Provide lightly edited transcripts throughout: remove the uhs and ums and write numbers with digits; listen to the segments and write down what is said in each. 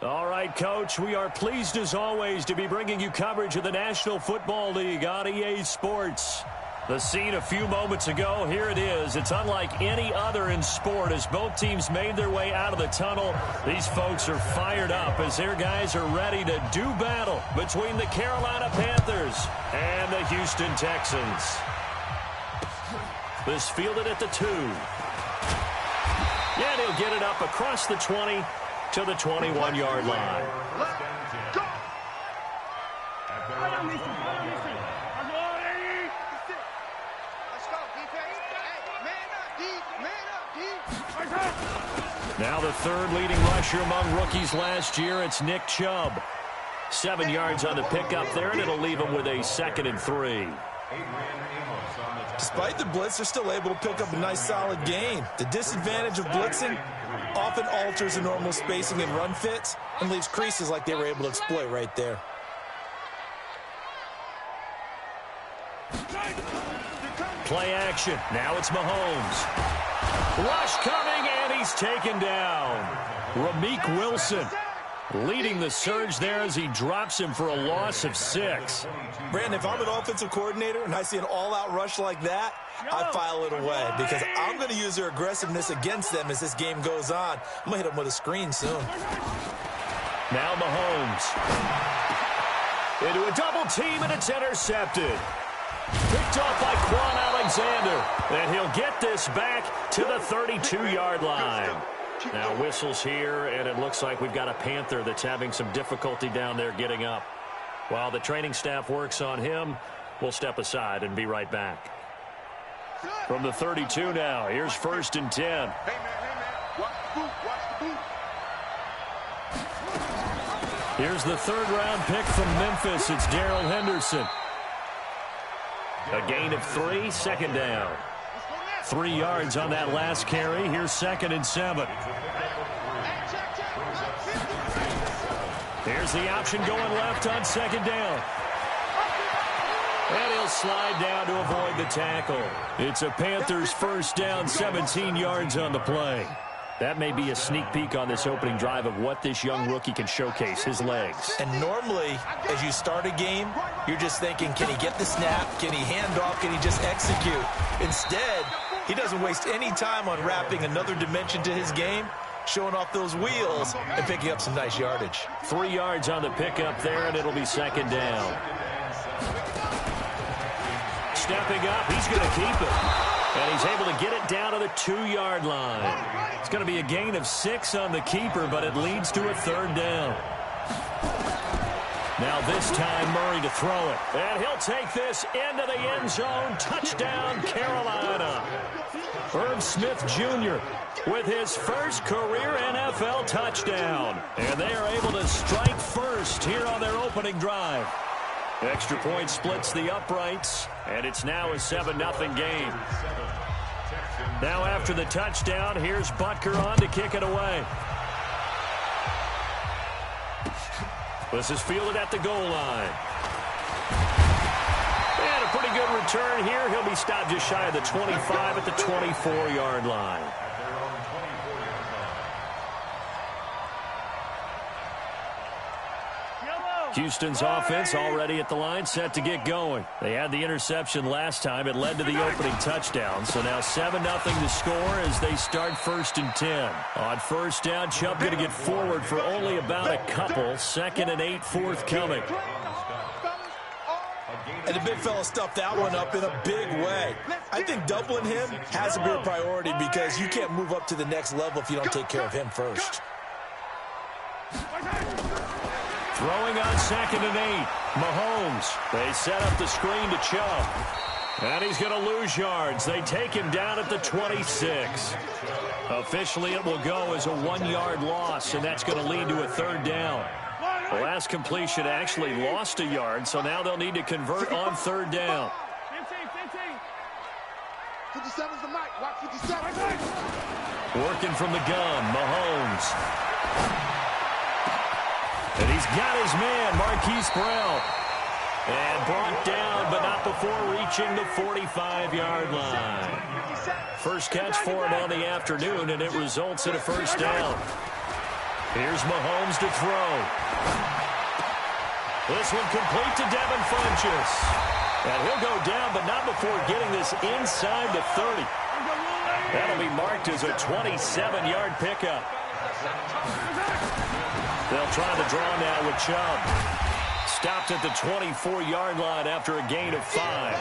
All right, Coach, we are pleased as always to be bringing you coverage of the National Football League on EA Sports. The scene a few moments ago, here it is. It's unlike any other in sport as both teams made their way out of the tunnel. These folks are fired up as their guys are ready to do battle between the Carolina Panthers and the Houston Texans. This fielded at the 2. And he'll get it up across the 20 to the 21-yard line. Now the third leading rusher among rookies last year, it's Nick Chubb. 7 yards on the pickup there, and it'll leave him with a 2nd and 3. Despite the blitz, they're still able to pick up a nice solid gain. The disadvantage of blitzing often alters the normal spacing and run fits and leaves creases like they were able to exploit right there. Play action. Now it's Mahomes. Rush coming, and he's taken down. Ramik Wilson leading the surge there as he drops him for a loss of 6. Brandon, if I'm an offensive coordinator and I see an all-out rush like that, I file it away because I'm going to use their aggressiveness against them as this game goes on. I'm going to hit them with a screen soon. Now Mahomes. Into a double team, and it's intercepted. Picked off by Quan Alexander. And he'll get this back to the 32-yard line. Now whistles here, and it looks like we've got a Panther that's having some difficulty down there getting up. While the training staff works on him, we'll step aside and be right back. From the 32 now, here's 1st and 10. Here's the 3rd-round pick from Memphis. It's Darrell Henderson. A gain of 3, 2nd down. 3 yards on that last carry. Here's 2nd and 7. Here's the option going left on 2nd down. And he'll slide down to avoid the tackle. It's a Panthers 1st down, 17 yards on the play. That may be a sneak peek on this opening drive of what this young rookie can showcase, his legs. And normally, as you start a game, you're just thinking, can he get the snap? Can he hand off? Can he just execute? Instead, he doesn't waste any time on wrapping another dimension to his game, showing off those wheels and picking up some nice yardage. 3 yards on the pickup there, and it'll be 2nd down. Stepping up, he's going to keep it. And he's able to get it down to the 2-yard line. It's going to be a gain of 6 on the keeper, but it leads to a 3rd down. Now this time Murray to throw it. And he'll take this into the end zone. Touchdown, Carolina. Irv Smith Jr. with his first career NFL touchdown. And they are able to strike first here on their opening drive. Extra point splits the uprights, and it's now a 7-0 game. Now after the touchdown, here's Butker on to kick it away. This is fielded at the goal line. And a pretty good return here. He'll be stopped just shy of the 25 at the 24-yard line. Houston's offense already at the line, set to get going. They had the interception last time. It led to the opening touchdown. So now 7-0 to score as they start 1st and 10. On 1st down, Chubb going to get forward for only about a couple. 2nd and 8 forthcoming. And the big fella stuffed that one up in a big way. I think doubling him has to be a priority because you can't move up to the next level if you don't take care of him first. Throwing on 2nd and 8. Mahomes. They set up the screen to Chubb. And he's going to lose yards. They take him down at the 26. Officially, it will go as a 1-yard loss, and that's going to lead to a 3rd down. The last completion actually lost a yard, so now they'll need to convert on 3rd down. 57's the mic. Watch 57. Working from the gun, Mahomes. And he's got his man, Marquise Brown. And brought down, but not before reaching the 45-yard line. First catch for him on the afternoon, and it results in a 1st down. Here's Mahomes to throw. This one complete to Devin Funchess. And he'll go down, but not before getting this inside the 30. That'll be marked as a 27-yard pickup. They'll try the draw now with Chubb. Stopped at the 24-yard line after a gain of 5.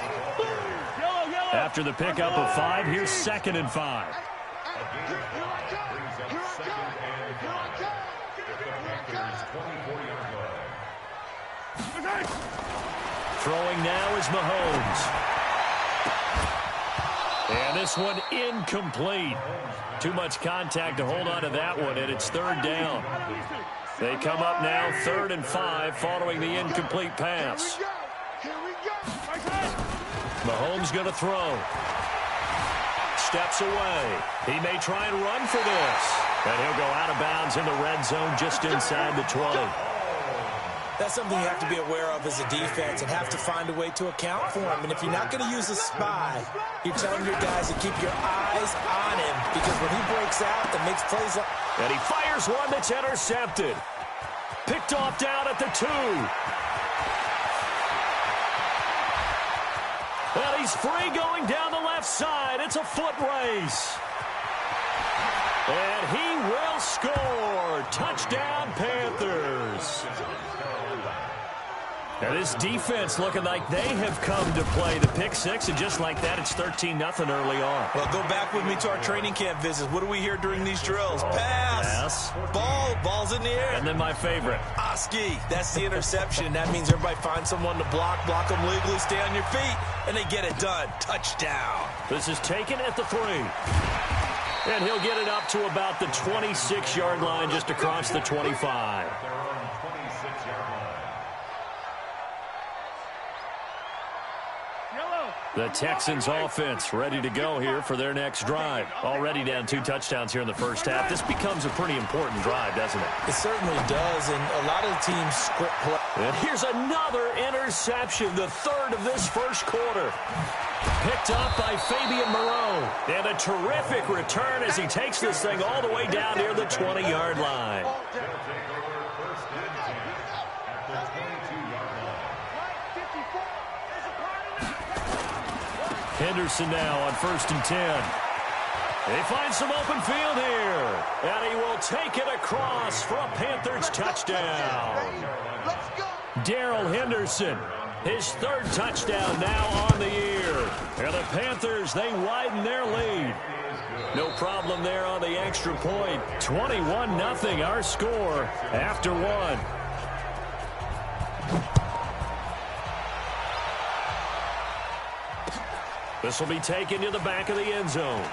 After the pickup of 5, here's 2nd and 5. Throwing now is Mahomes. And this one incomplete. Too much contact to hold on to that one, and it's 3rd down. They come up now 3rd and 5 following the incomplete pass. Mahomes going to throw. Steps away. He may try and run for this. And he'll go out of bounds in the red zone just inside the 20. That's something you have to be aware of as a defense and have to find a way to account for him. And if you're not going to use a spy, you're telling your guys to keep your eyes on him, because when he breaks out and makes plays like... And he fires one that's intercepted. Picked off down at the 2. And he's free going down the left side. It's a foot race. And he will score. Touchdown, Panthers. Now this defense looking like they have come to play the pick 6, and just like that, it's 13-0 early on. Well, go back with me to our training camp visits. What do we hear during these drills? Pass. Ball's in the air. And then my favorite. Oski. That's the interception. That means everybody finds someone to block them legally, stay on your feet, and they get it done. Touchdown. This is taken at the 3. And he'll get it up to about the 26-yard line, just across the 25. The Texans offense ready to go here for their next drive. Already down 2 touchdowns here in the first half. This becomes a pretty important drive, doesn't it? It certainly does, and a lot of the teams script play. And here's another interception, the 3rd of this first quarter. Picked up by Fabian Moreau. And a terrific return as he takes this thing all the way down near the 20-yard line. Henderson now on 1st and 10. They find some open field here. And he will take it across for a Panthers touchdown. Darrell Henderson, his 3rd touchdown now on the year. And the Panthers, they widen their lead. No problem there on the extra point. 21-0 our score after 1. This will be taken to the back of the end zone.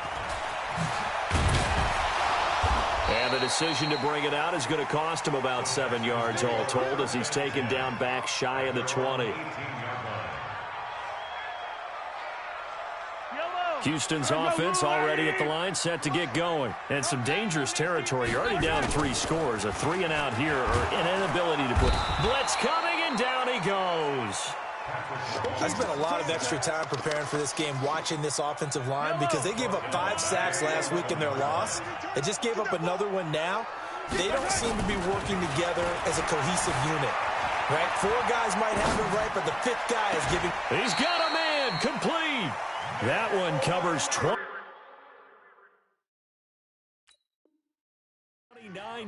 And the decision to bring it out is going to cost him about 7 yards all told, as he's taken down back shy of the 20. Houston's offense already at the line, set to get going. And some dangerous territory. You're already down 3 scores. A 3-and-out here, or an inability to put. Blitz coming, and down he goes. I spent a lot of extra time preparing for this game, watching this offensive line, because they gave up 5 sacks last week in their loss. They just gave up another one now. They don't seem to be working together as a cohesive unit. Right? 4 guys might have it right, but the 5th guy is giving. He's got a man complete. That one covers 29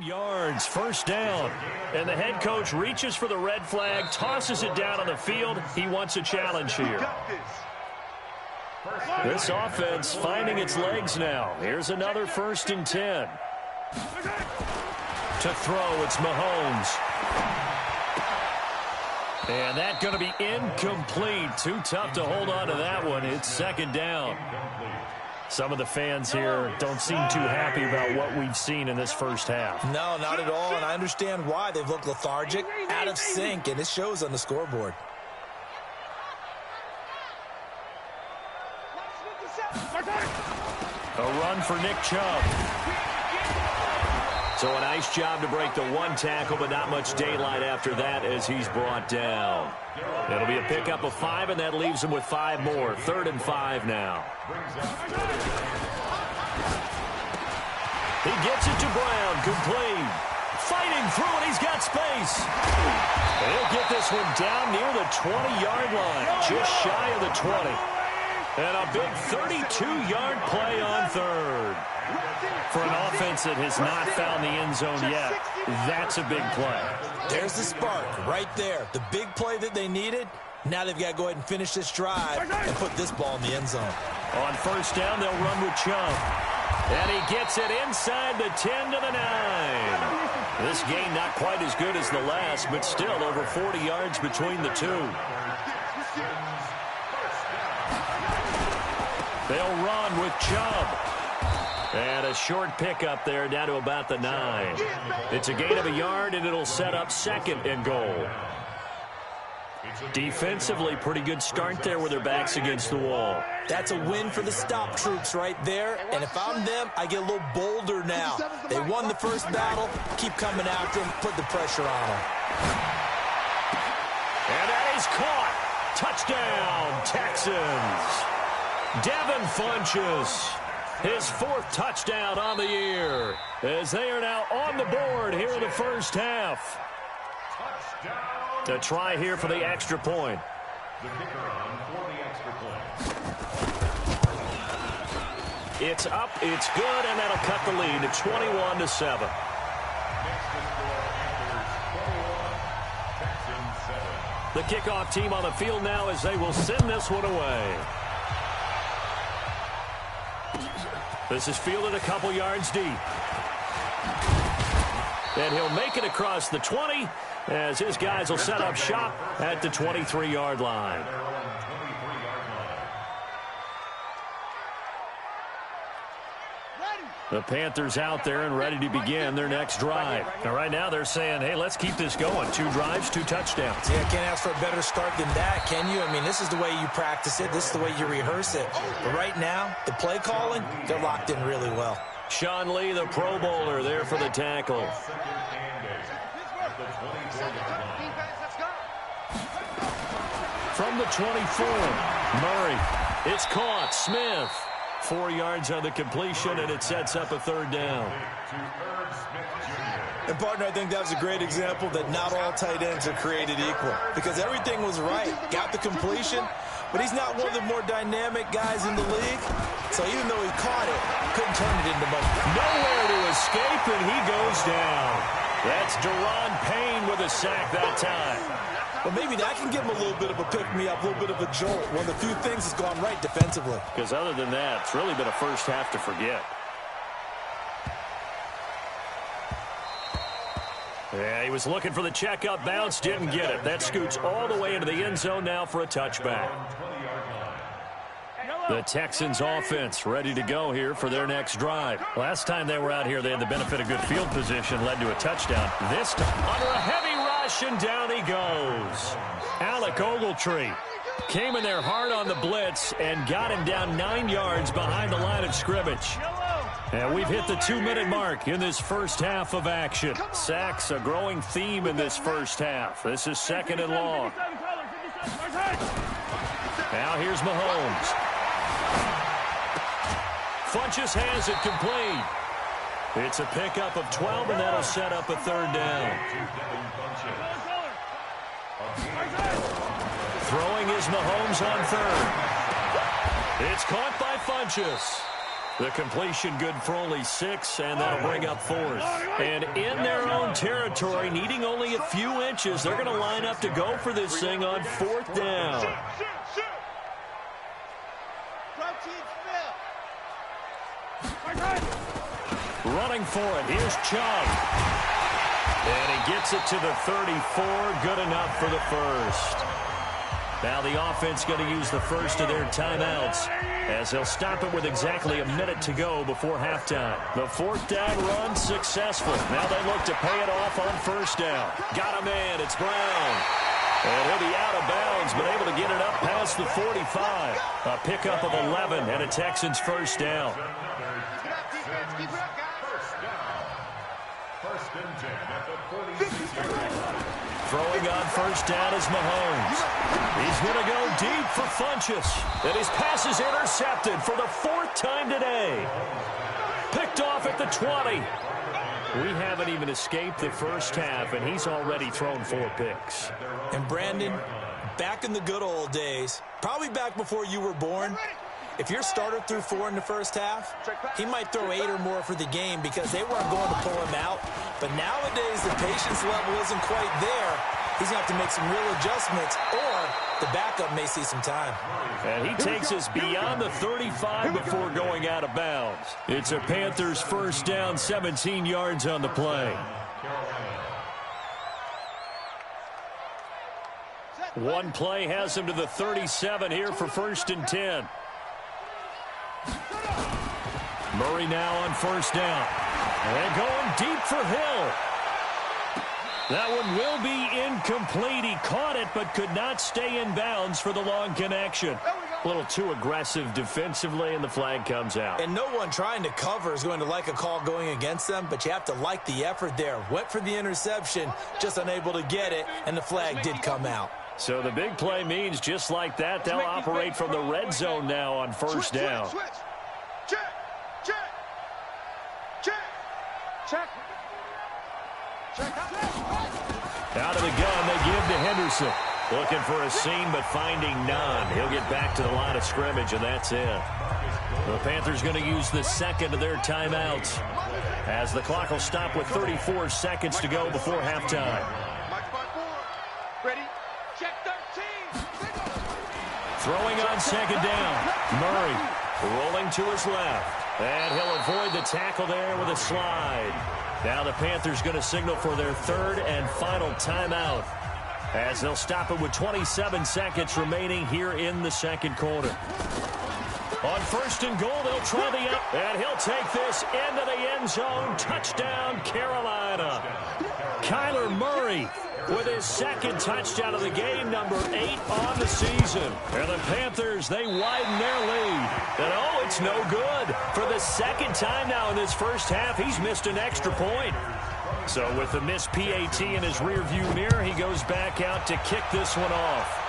yards, first down. And the head coach reaches for the red flag, tosses it down on the field. He wants a challenge here. This offense finding its legs now. Here's another 1st and 10. To throw, it's Mahomes. And that's going to be incomplete. Too tough to hold on to that one. It's 2nd down. Some of the fans here don't seem too happy about what we've seen in this first half. No, not at all, and I understand why. They've looked lethargic, out of sync, and it shows on the scoreboard. A run for Nick Chubb. So a nice job to break the 1 tackle, but not much daylight after that as he's brought down. It'll be a pickup of 5, and that leaves him with 5 more. 3rd and 5 now. He gets it to Brown, complete. Running through, and he's got space. He'll get this one down near the 20-yard line, just shy of the 20. And a big 32-yard play on third. For an offense that has not found the end zone yet, that's a big play. There's the spark right there. The big play that they needed. Now they've got to go ahead and finish this drive and put this ball in the end zone. On first down, they'll run with Chubb. And he gets it inside the 10 to the 9. This game not quite as good as the last, but still over 40 yards between the two. They'll run with Chubb. And a short pickup there down to about the 9. It's a gain of a yard, and it'll set up second and goal. Defensively, pretty good start there with their backs against the wall. That's a win for the stop troops right there. And if I'm them, I get a little bolder now. They won the first battle. Keep coming after them. Put the pressure on them. And that is caught. Touchdown, Texans. Devin Funchess, his fourth touchdown on the year, as they are now on the board here in the first half. To try here for the extra point. The kicker on for the extra point. It's up, it's good, and that'll cut the lead to 21-7. The kickoff team on the field now as they will send this one away. This is fielded a couple yards deep. And he'll make it across the 20 as his guys will set up shop at the 23-yard line. The Panthers out there and ready to begin their next drive. Now, right now they're saying, hey, let's keep this going. 2 drives, 2 touchdowns. Yeah, can't ask for a better start than that, can you? I mean, this is the way you practice it. This is the way you rehearse it. But right now, the play calling, they're locked in really well. Sean Lee, the Pro Bowler, there for the tackle. From the 24, Murray. It's caught. Smith. 4 yards on the completion, and it sets up a third down. And, partner, I think that was a great example that not all tight ends are created equal. Because everything was right. Got the completion, but he's not one of the more dynamic guys in the league. So even though he caught it, couldn't turn it into much. Nowhere to escape, and he goes down. That's Deron Payne with a sack that time. Well, maybe that can give him a little bit of a pick-me-up, a little bit of a jolt. One of the few things that's gone right defensively. Because other than that, it's really been a first half to forget. Yeah, he was looking for the check-up bounce, didn't get it. That scoots all the way into the end zone now for a touchback. The Texans offense ready to go here for their next drive. Last time they were out here, they had the benefit of good field position, led to a touchdown. This time, under a heavy rush, and down he goes. Alec Ogletree came in there hard on the blitz and got him down 9 yards behind the line of scrimmage. And we've hit the 2-minute mark in this first half of action. Sacks, a growing theme in this first half. This is second and long. Now here's Mahomes. Funchess has it complete. It's a pickup of 12, and that'll set up a third down. Throwing is Mahomes on third. It's caught by Funchess. The completion good for only 6, and that'll bring up fourth. And in their own territory, needing only a few inches, they're going to line up to go for this thing on fourth down. Running for it. Here's Chubb. And he gets it to the 34. Good enough for the first. Now the offense going to use the first of their timeouts as they'll stop it with exactly a minute to go before halftime. The fourth down run successful. Now they look to pay it off on first down. Got a man. It's Brown. And he'll be out of bounds, but able to get it up past the 45. A pickup of 11 and a Texans first down. Throwing on first down is Mahomes. He's going to go deep for Funchess. And his pass is intercepted for the 4th time today. Picked off at the 20. We haven't even escaped the first half, and he's already thrown 4 picks. And Brandon, back in the good old days, probably back before you were born, if your starter threw 4 in the first half, he might throw 8 or more for the game because they weren't going to pull him out. But nowadays, the patience level isn't quite there. He's going to have to make some real adjustments, or the backup may see some time. And he takes us beyond the 35 before going out of bounds. It's a Panthers first down, 17 yards on the play. One play has him to the 37 here for 1st and 10. Murray now on first down. And going deep for Hill. That one will be incomplete. He caught it but could not stay in bounds for the long connection. A little too aggressive defensively, and the flag comes out. And no one trying to cover is going to like a call going against them, but you have to like the effort there. Went for the interception, just unable to get it, and the flag did come out. So the big play means just like that, they'll operate from the red zone now on first down. Check. Out of the gun, they give to Henderson. Looking for a seam, but finding none. He'll get back to the line of scrimmage, and that's it. The Panthers going to use the second of their timeouts, as the clock will stop with 34 seconds to go before halftime. Ready? Check 13. Throwing on second down. Murray rolling to his left. And he'll avoid the tackle there with a slide. Now the Panthers going to signal for their third and final timeout, as they'll stop it with 27 seconds remaining here in the second quarter. On 1st and goal, they'll try the up, and he'll take this into the end zone. Touchdown, Carolina. Kyler Murray with his second touchdown of the game, number 8 on the season. And the Panthers, they widen their lead. And oh, it's no good. For the second time now in this first half, he's missed an extra point. So with the missed PAT in his rearview mirror, he goes back out to kick this one off.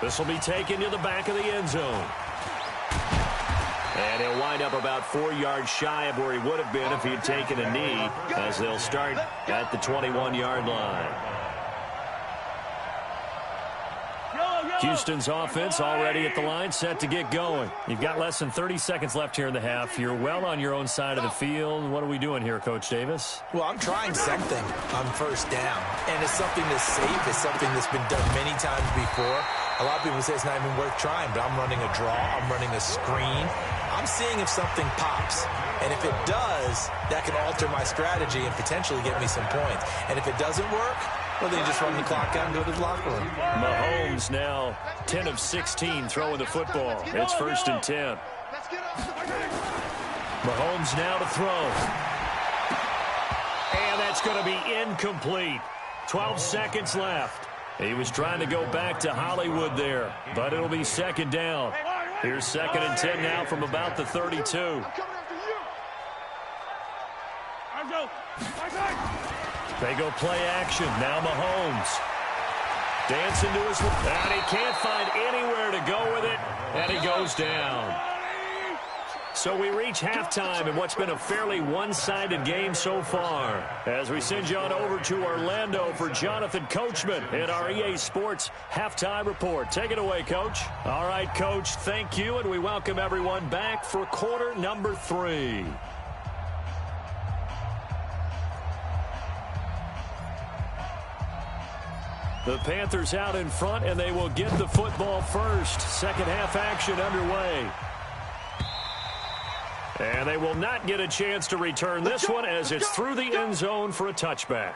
This will be taken to the back of the end zone. And he'll wind up about 4 yards shy of where he would have been if he had taken a knee, as they'll start at the 21-yard line. Houston's offense already at the line, set to get going. You've got less than 30 seconds left here in the half. You're well on your own side of the field. What are we doing here, Coach Davis? Well, I'm trying something on first down, and it's something that's safe. It's something that's been done many times before. A lot of people say it's not even worth trying, but I'm running a draw. I'm running a screen. I'm seeing if something pops. And if it does, that can alter my strategy and potentially get me some points. And if it doesn't work, well, then you just run the clock out and go to the locker room. Mahomes now 10 of 16 throwing the football. It's 1st and 10. Mahomes now to throw. And that's going to be incomplete. 12 seconds left. He was trying to go back to Hollywood there, but it'll be second down. Here's 2nd and 10 now from about the 32. They go play action. Now Mahomes. Dancing to his... And he can't find anywhere to go with it, and he goes down. So we reach halftime in what's been a fairly one-sided game so far, as we send you on over to Orlando for Jonathan Coachman in our EA Sports Halftime Report. Take it away, Coach. All right, Coach, thank you, and we welcome everyone back for quarter number 3. The Panthers out in front, and they will get the football first. Second half action underway. And they will not get a chance to return this one, as it's through the end zone for a touchback.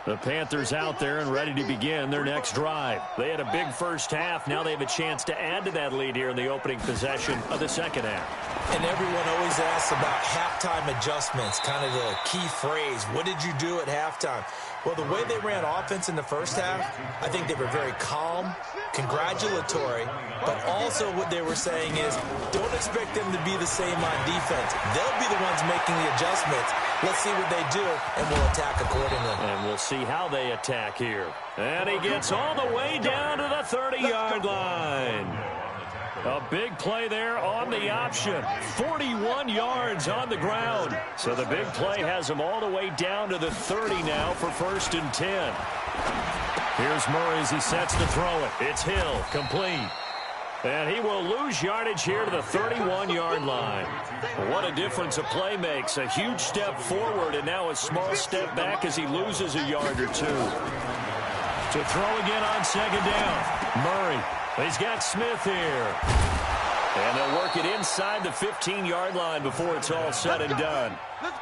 The Panthers out there and ready to begin their next drive. They had a big first half. Now they have a chance to add to that lead here in the opening possession of the second half. And everyone always asks about halftime adjustments, kind of the key phrase. What did you do at halftime? Well, the way they ran offense in the first half, I think they were very calm, congratulatory, but also what they were saying is don't expect them to be the same on defense. They'll be the ones making the adjustments. Let's see what they do, and we'll attack accordingly. And we'll see how they attack here. And he gets all the way down to the 30-yard line. A big play there on the option. 41 yards on the ground. So the big play has him all the way down to the 30 now for 1st and 10. Here's Murray as he sets to throw it. It's Hill, complete. And he will lose yardage here to the 31-yard line. What a difference a play makes. A huge step forward and now a small step back as he loses a yard or two. To throw again on 2nd down. Murray. He's got Smith here. And they'll work it inside the 15-yard line before it's all said and done.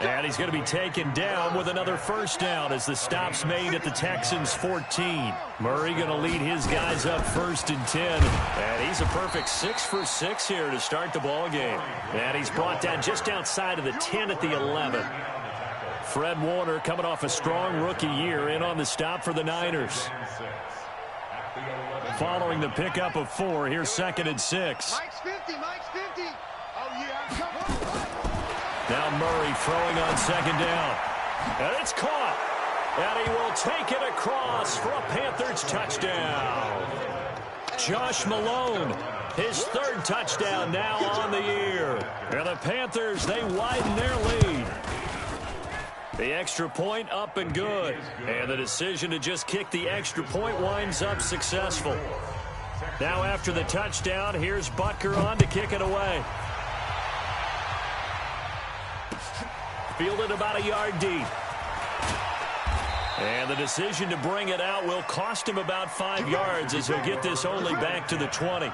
And he's going to be taken down with another 1st down as the stop's made at the Texans' 14. Murray going to lead his guys up 1st and 10. And he's a perfect 6 for 6 here to start the ball game. And he's brought down just outside of the 10 at the 11. Fred Warner coming off a strong rookie year in on the stop for the Niners. Following the pickup of 4, here's 2nd and 6. Mike's 50, Mike's 50. Oh, yeah, I'm coming. Now Murray throwing on 2nd down. And it's caught. And he will take it across for a Panthers touchdown. Josh Malone, his 3rd touchdown now on the year. And the Panthers, they widen their lead. The extra point up and good. And the decision to just kick the extra point winds up successful. Now after the touchdown, here's Butker on to kick it away. Fielded about a yard deep. And the decision to bring it out will cost him about 5 yards as he'll get this only back to the 20.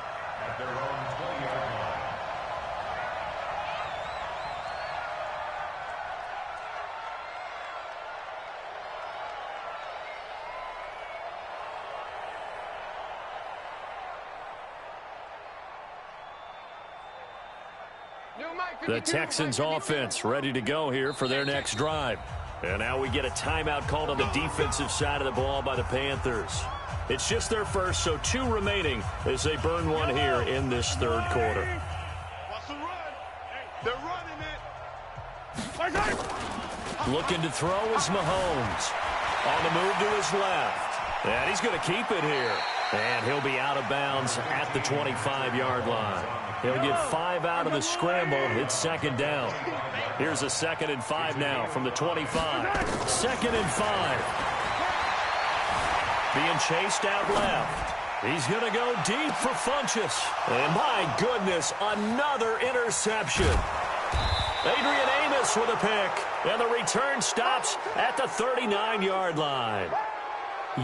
The Texans offense ready to go here for their next drive. And now we get a timeout called on the defensive side of the ball by the Panthers. It's just their first, so 2 remaining as they burn one here in this 3rd quarter. What's the run? They're running it. Looking to throw is Mahomes. On the move to his left. And he's going to keep it here. And he'll be out of bounds at the 25-yard line. He'll get 5 out of the scramble. It's 2nd down. Here's a 2nd and 5 now from the 25. 2nd and 5. Being chased out left. He's going to go deep for Funchess. And my goodness, another interception. Adrian Amos with a pick. And the return stops at the 39-yard line.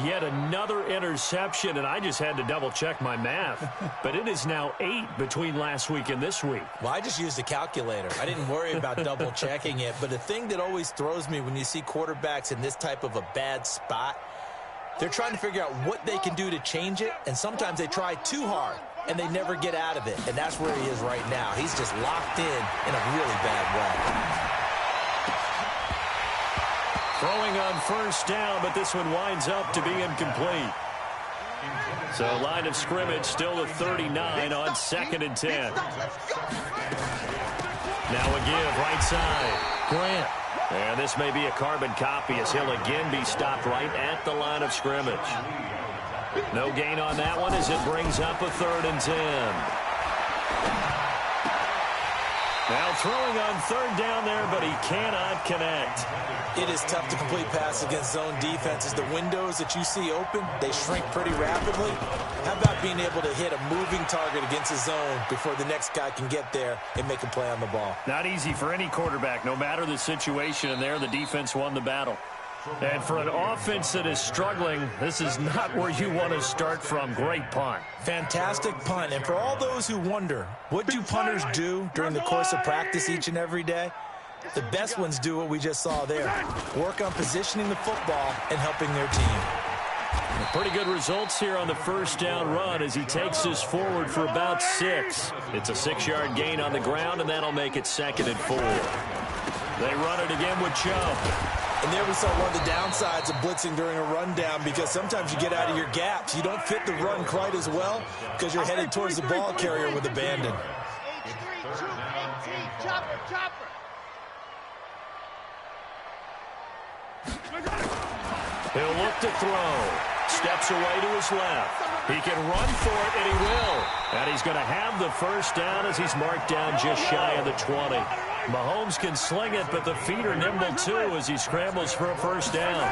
Yet another interception, and I just had to double-check my math. But it is now 8 between last week and this week. Well, I just used a calculator. I didn't worry about double-checking it. But the thing that always throws me when you see quarterbacks in this type of a bad spot, they're trying to figure out what they can do to change it, and sometimes they try too hard, and they never get out of it. And that's where he is right now. He's just locked in a really bad way. Throwing on 1st down, but this one winds up to be incomplete. So line of scrimmage still the 39 on 2nd and 10. Now a give right side. Grant. And this may be a carbon copy as he'll again be stopped right at the line of scrimmage. No gain on that one as it brings up a 3rd and 10. Now throwing on 3rd down there, but he cannot connect. It is tough to complete pass against zone defenses. The windows that you see open, they shrink pretty rapidly. How about being able to hit a moving target against a zone before the next guy can get there and make a play on the ball? Not easy for any quarterback, no matter the situation, and there the defense won the battle. And for an offense that is struggling, this is not where you want to start from. Great punt. Fantastic punt. And for all those who wonder, what do punters do during the course of practice each and every day? The best ones do what we just saw there. Work on positioning the football and helping their team. And the Pretty good results here on the first down run as he takes this forward for about 6. It's a 6-yard gain on the ground, and that'll make it 2nd and 4. They run it again with Chubb. And there we saw one of the downsides of blitzing during a rundown, because sometimes you get out of your gaps. You don't fit the run quite as well because you're headed towards the ball carrier with abandon. He'll look to throw. Steps away to his left. He can run for it, and he will. And he's going to have the first down as he's marked down just shy of the 20. Mahomes can sling it, but the feet are nimble too as he scrambles for a first down.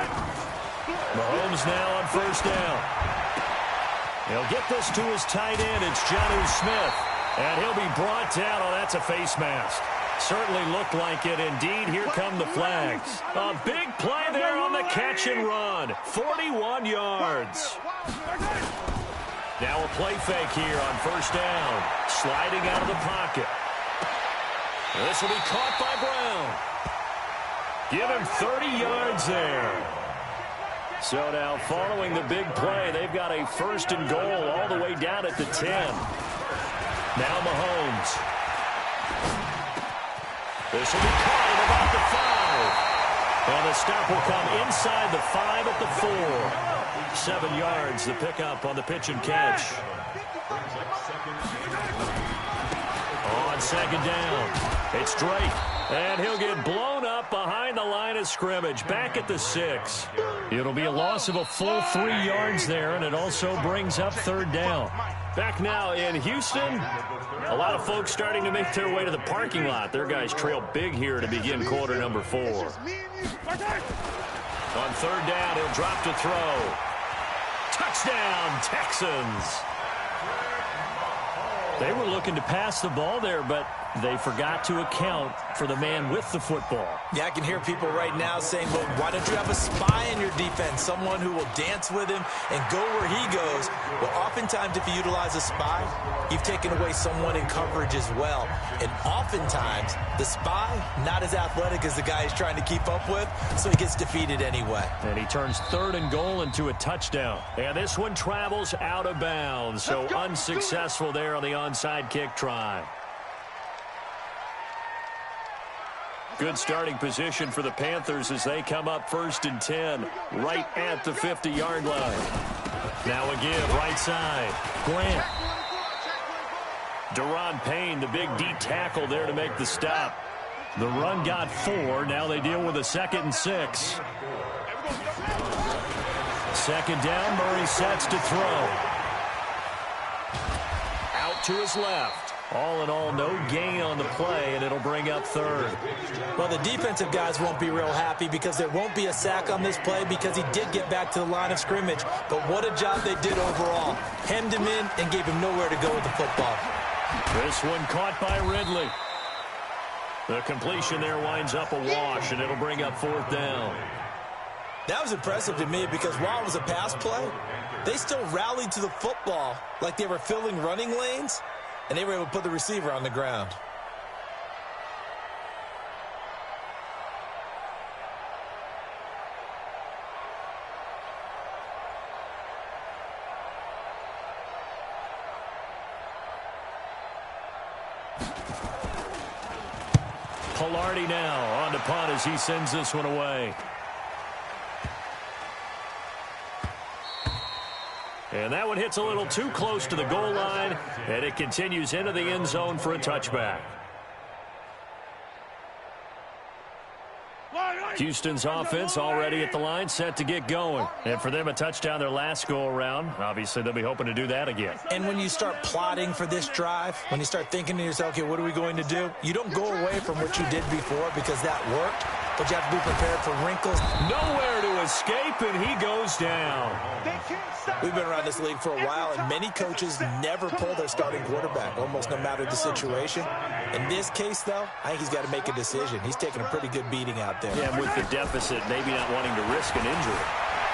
Mahomes now on first down. He'll get this to his tight end. It's Jonnu Smith. And he'll be brought down. Oh, that's a face mask. Certainly looked like it. Indeed, here come the flags. A big play there on the catch and run. 41 yards. Now a play fake here on first down. Sliding out of the pocket. This will be caught by Brown. Give him 30 yards there. So now following the big play, they've got a 1st and goal all the way down at the 10. Now Mahomes. This will be caught at about the 5. And the stop will come inside the 5 at the 4. 7 yards, the pickup on the pitch and catch. On 2nd down, it's Drake. And he'll get blown up behind the line of scrimmage, back at the 6. It'll be a loss of a full 3 yards there, and it also brings up 3rd down. Back now in Houston. A lot of folks starting to make their way to the parking lot. Their guys trail big here to begin quarter number 4. On 3rd down, he'll drop to throw. Touchdown, Texans. They were looking to pass the ball there, but they forgot to account for the man with the football. Yeah, I can hear people right now saying, well, why don't you have a spy in your defense, someone who will dance with him and go where he goes? Well, oftentimes if you utilize a spy, you've taken away someone in coverage as well. And oftentimes, the spy, not as athletic as the guy he's trying to keep up with, so he gets defeated anyway. And he turns 3rd and goal into a touchdown. And this one travels out of bounds, so unsuccessful there on the onside kick try. Good starting position for the Panthers as they come up 1st and 10, right at the 50-yard line. Now a give, right side. Grant. Daron Payne, the big D tackle there to make the stop. The run got 4. Now they deal with a 2nd and 6. 2nd down, Murray sets to throw. Out to his left. All in all, no gain on the play, and it'll bring up 3rd. Well, the defensive guys won't be real happy because there won't be a sack on this play because he did get back to the line of scrimmage. But what a job they did overall. Hemmed him in and gave him nowhere to go with the football. This one caught by Ridley. The completion there winds up a wash, and it'll bring up 4th down. That was impressive to me because while it was a pass play, they still rallied to the football like they were filling running lanes. And they were able to put the receiver on the ground. Palardy now on to punt as he sends this one away. And that one hits a little too close to the goal line, and it continues into the end zone for a touchback. Houston's offense already at the line, set to get going. And for them, a touchdown their last go-around. Obviously, they'll be hoping to do that again. And when you start plotting for this drive, when you start thinking to yourself, okay, what are we going to do? You don't go away from what you did before because that worked, but you have to be prepared for wrinkles. Nowhere to escape, and he goes down. We've been around this league for a while, and many coaches never pull their starting quarterback, almost no matter the situation. In this case, though, I think he's got to make a decision. He's taking a pretty good beating out there. Yeah, with the deficit, maybe not wanting to risk an injury.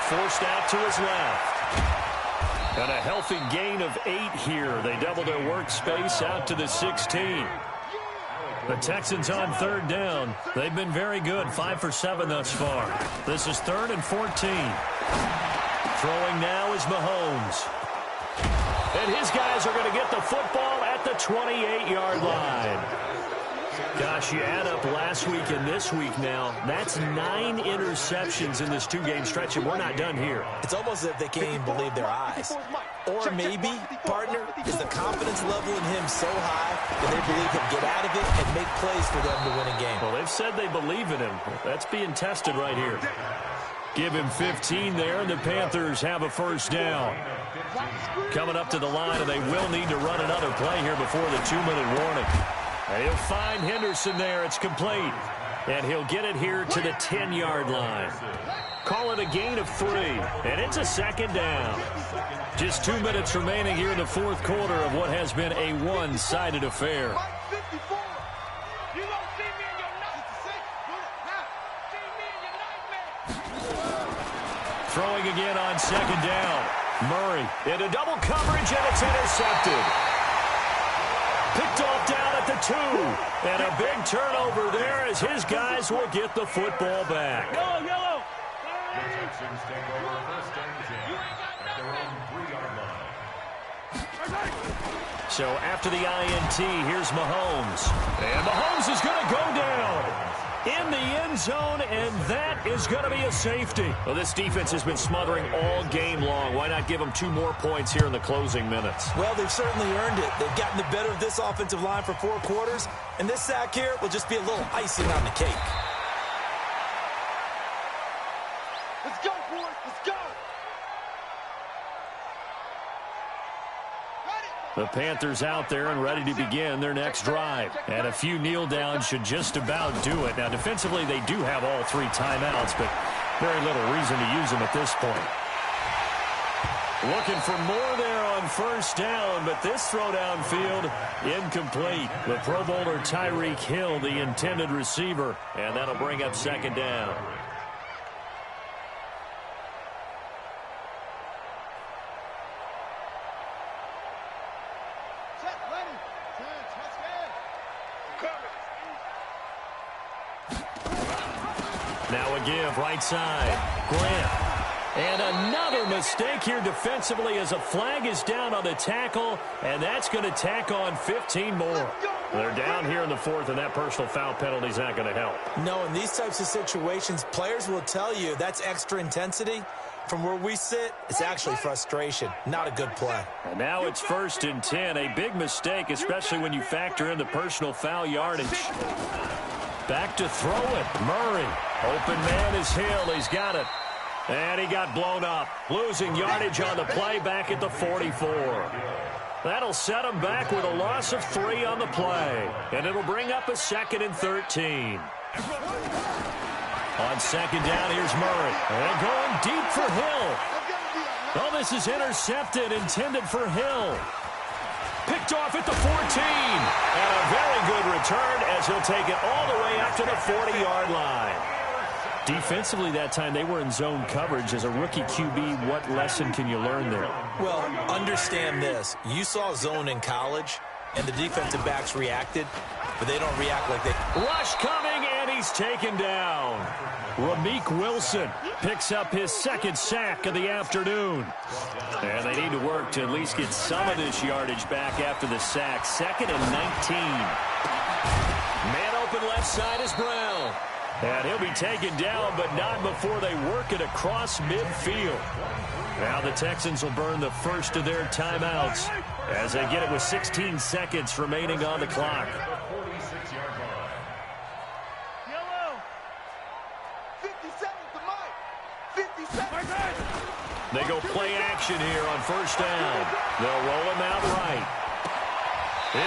Forced out to his left. And a healthy gain of 8 here. They double their workspace out to the 16. The Texans on 3rd down. They've been very good, 5 for 7 thus far. This is 3rd and 14. Throwing now is Mahomes. And his guys are going to get the football at the 28-yard line. Gosh, you add up last week and this week now, that's 9 interceptions in this 2-game stretch, and we're not done here. It's almost as if they can't even believe their eyes. Or maybe, partner, is the confidence level in him so high that they believe he'll get out of it and make plays for them to win a game. Well, they've said they believe in him. That's being tested right here. Give him 15 there, and the Panthers have a first down. Coming up to the line, and they will need to run another play here before the 2-minute warning. And he'll find Henderson there. It's complete. And he'll get it here to the 10-yard line. Call it a gain of 3, and it's a second down. Just 2 minutes remaining here in the fourth quarter of what has been a one-sided affair. Throwing again on second down. Murray into double coverage, and it's intercepted. Picked off down at the 2. And a big turnover there as his guys will get the football back. Yellow, yellow. So after the INT, here's Mahomes. And Mahomes is going to go down in the end zone, and that is going to be a safety. Well, this defense has been smothering all game long. Why not give them 2 more points here in the closing minutes? Well, they've certainly earned it. They've gotten the better of this offensive line for 4 quarters, and this sack here will just be a little icing on the cake. Let's go, boys. Let's go. The Panthers out there and ready to begin their next drive. And a few kneel downs should just about do it. Now, defensively, they do have all 3 timeouts, but very little reason to use them at this point. Looking for more there on first down, but this throw downfield incomplete. The Pro Bowler Tyreek Hill, the intended receiver, and that'll bring up second down. Now a give, right side. Grant. And another mistake here defensively as a flag is down on the tackle, and that's going to tack on 15 more. They're down here in the 4th, and that personal foul penalty is not going to help. No, in these types of situations, players will tell you that's extra intensity. From where we sit, it's actually frustration, not a good play. And now it's 1st and 10, a big mistake, especially when you factor in the personal foul yardage. Back to throw it. Murray. Open man is Hill. He's got it. And he got blown up. Losing yardage on the play back at the 44. That'll set him back with a loss of 3 on the play. And it'll bring up a 2nd and 13. On second down, here's Murray. And going deep for Hill. Oh, this is intercepted, intended for Hill. Picked off at the 14. And a very good return as he'll take it all the way up to the 40-yard line. Defensively that time, they were in zone coverage. As a rookie QB, what lesson can you learn there? Well, understand this. You saw zone in college, and the defensive backs reacted, but they don't react like they... Rush coming, and he's taken down. Ramik Wilson picks up his 2nd sack of the afternoon. And they need to work to at least get some of this yardage back after the sack. 2nd and 19. Man open left side is Brown. And he'll be taken down, but not before they work it across midfield. Now the Texans will burn the first of their timeouts as they get it with 16 seconds remaining on the clock. Yellow. 57 to Mike. 57. They go play action here on first down. They'll roll him out right.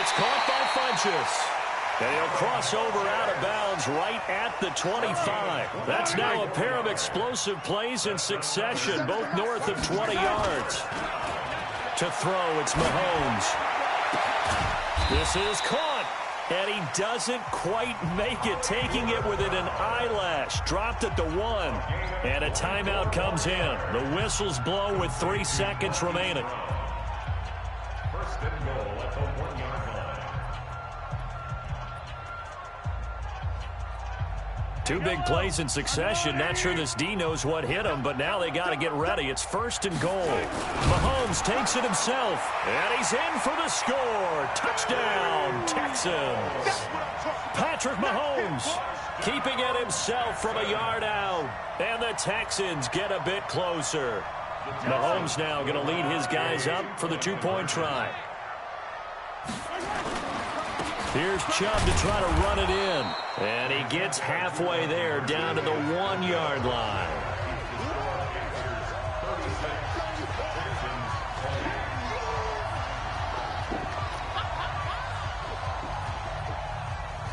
It's caught by Funchess. And he'll cross over out of bounds right at the 25. That's now a pair of explosive plays in succession, both north of 20 yards. To throw, it's Mahomes. This is caught. And he doesn't quite make it, taking it within an eyelash. Dropped at the 1. And a timeout comes in. The whistles blow with 3 seconds remaining. First and goal at the 1-yard line. Two big plays in succession. Not sure this D knows what hit him, but now they got to get ready. It's 1st and goal. Mahomes takes it himself, and he's in for the score. Touchdown, Texans. Patrick Mahomes keeping it himself from a yard out, and the Texans get a bit closer. Mahomes now going to lead his guys up for the 2-point try. Here's Chubb to try to run it in. And he gets halfway there down to the 1-yard line.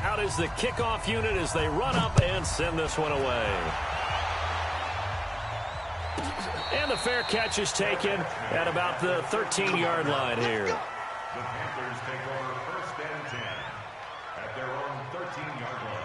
Out is the kickoff unit as they run up and send this one away. And the fair catch is taken at about the 13-yard line here. The Panthers take over 1st and 10 at their own 13-yard line.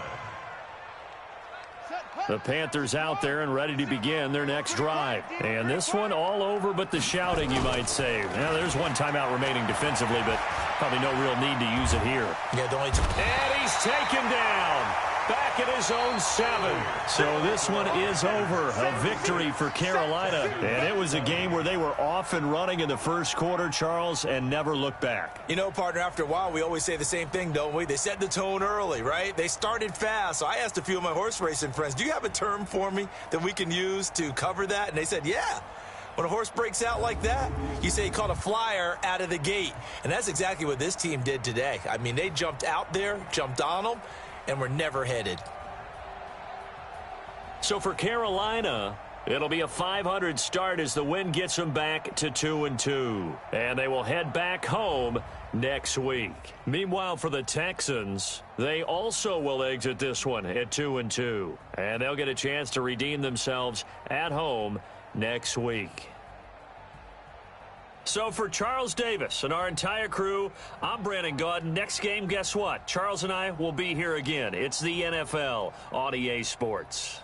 The Panthers out there and ready to begin their next drive. And this one all over but the shouting, you might say. Now, there's one timeout remaining defensively, but probably no real need to use it here. Yeah, the only And he's taken down. Back at his own 7. So this one is over. A victory for Carolina. And it was a game where they were off and running in the first quarter, Charles, and never looked back. You know, partner, after a while, we always say the same thing, don't we? They set the tone early, right? They started fast. So I asked a few of my horse racing friends, do you have a term for me that we can use to cover that? And they said, yeah. When a horse breaks out like that, you say he caught a flyer out of the gate. And that's exactly what this team did today. I mean, they jumped out there, jumped on them, and were never headed. So for Carolina, it'll be a 500 start as the win gets them back to 2-2. And they will head back home next week. Meanwhile, for the Texans, they also will exit this one at 2-2. And they'll get a chance to redeem themselves at home next week. So for Charles Davis and our entire crew, I'm Brandon Gaudin. Next game, guess what? Charles and I will be here again. It's the NFL on EA Sports.